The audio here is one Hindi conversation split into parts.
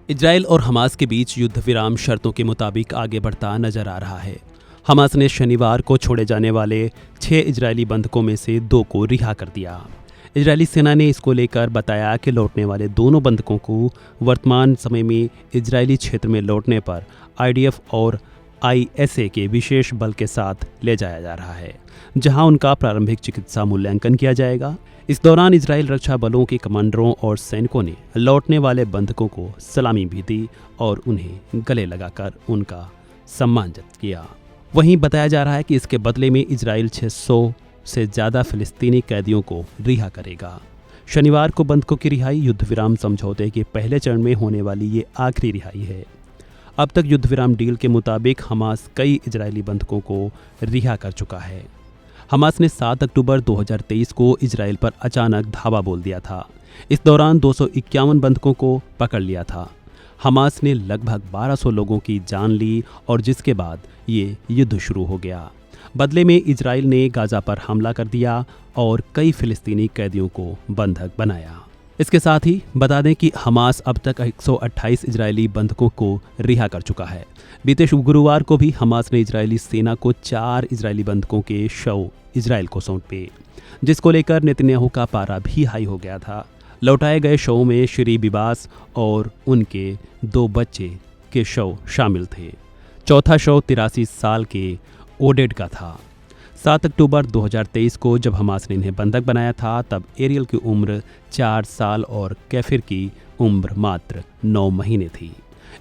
इजराइल और हमास के बीच युद्ध विराम शर्तों के मुताबिक आगे बढ़ता नजर आ रहा है। हमास ने शनिवार को छोड़े जाने वाले 6 इजरायली बंधकों में से 2 को रिहा कर दिया। इजरायली सेना ने इसको लेकर बताया कि लौटने वाले दोनों बंधकों को वर्तमान समय में इजरायली क्षेत्र में लौटने पर आईडीएफ और आईएसए के विशेष बल के साथ ले जाया जा रहा है, जहां उनका प्रारंभिक चिकित्सा मूल्यांकन किया जाएगा। इस दौरान इजराइल रक्षा बलों के कमांडरों और सैनिकों ने लौटने वाले बंधकों को सलामी भी दी और उन्हें गले लगाकर उनका सम्मान व्यक्त किया। वहीं बताया जा रहा है कि इसके बदले में इजराइल 600 से ज़्यादा फिलिस्तीनी कैदियों को रिहा करेगा। शनिवार को बंधकों की रिहाई युद्ध विराम समझौते के पहले चरण में होने वाली ये आखिरी रिहाई है। अब तक युद्ध विराम डील के मुताबिक हमास कई इजरायली बंधकों को रिहा कर चुका है। हमास ने 7 अक्टूबर 2023 को इजराइल पर अचानक धावा बोल दिया था। इस दौरान 251 बंधकों को पकड़ लिया था। हमास ने लगभग 1200 लोगों की जान ली और जिसके बाद ये युद्ध शुरू हो गया। बदले में इजराइल ने गाजा पर हमला कर दिया और कई फिलिस्तीनी कैदियों को बंधक बनाया। इसके साथ ही बता दें कि हमास अब तक 128 इजरायली बंधकों को रिहा कर चुका है। बीते गुरुवार को भी हमास ने इजरायली सेना को 4 इजरायली बंधकों के शव इजराइल को सौंपे, जिसको लेकर नेतन्याहू का पारा भी हाई हो गया था। लौटाए गए शवों में श्री बिबास और उनके 2 बच्चे के शव शामिल थे। चौथा शव 83 साल के ओडेड का था। 7 अक्टूबर 2023 को जब हमास ने इन्हें बंधक बनाया था, तब एरियल की उम्र 4 साल और कैफिर की उम्र मात्र 9 महीने थी।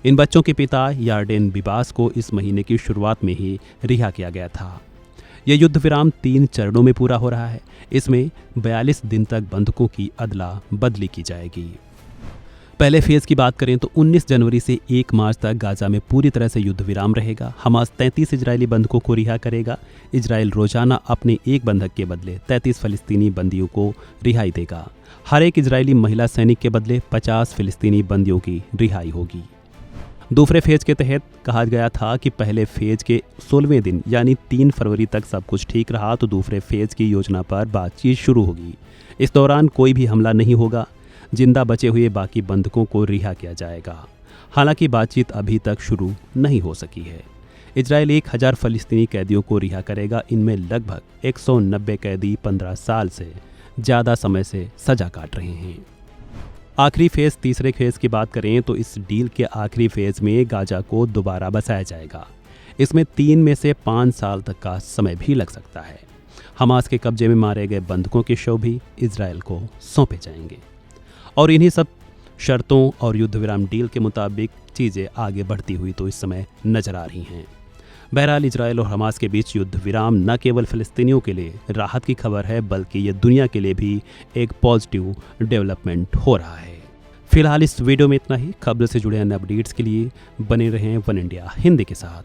इन बच्चों के पिता यार्डेन बिबास को इस महीने की शुरुआत में ही रिहा किया गया था। यह युद्ध विराम 3 चरणों में पूरा हो रहा है। इसमें 42 दिन तक बंधकों की अदला बदली की जाएगी। पहले फेज की बात करें तो 19 जनवरी से 1 मार्च तक गाजा में पूरी तरह से युद्ध विराम रहेगा। हमास 33 इजरायली बंधकों को रिहा करेगा। इजराइल रोजाना अपने एक बंधक के बदले 33 फलस्तीनी बंदियों को रिहाई देगा। हर एक इजरायली महिला सैनिक के बदले 50 फिलिस्तीनी बंदियों की रिहाई होगी। दूसरे फेज के तहत कहा गया था कि पहले फेज के 16वें दिन यानी 3 फरवरी तक सब कुछ ठीक रहा तो दूसरे फेज की योजना पर बातचीत शुरू होगी। इस दौरान कोई भी हमला नहीं होगा। जिंदा बचे हुए बाकी बंधकों को रिहा किया जाएगा। हालांकि बातचीत अभी तक शुरू नहीं हो सकी है। इजराइल 1000 फलस्तीनी कैदियों को रिहा करेगा। इनमें लगभग 190 कैदी 15 साल से ज़्यादा समय से सजा काट रहे हैं। आखिरी फेज तीसरे फेज की बात करें तो इस डील के आखिरी फेज में गाजा को दोबारा बसाया जाएगा। इसमें 3 में से 5 साल तक का समय भी लग सकता है। हमास के कब्जे में मारे गए बंधकों के शव भी इजराइल को सौंपे जाएंगे और इन्हीं सब शर्तों और युद्ध विराम डील के मुताबिक चीज़ें आगे बढ़ती हुई तो इस समय नजर आ रही हैं। बहरहाल इजराइल और हमास के बीच युद्ध विराम न केवल फिलिस्तीनियों के लिए राहत की खबर है, बल्कि ये दुनिया के लिए भी एक पॉजिटिव डेवलपमेंट हो रहा है। फिलहाल इस वीडियो में इतना ही। खबर से जुड़े अन्य अपडेट्स के लिए बने रहें वन इंडिया हिंदी के साथ।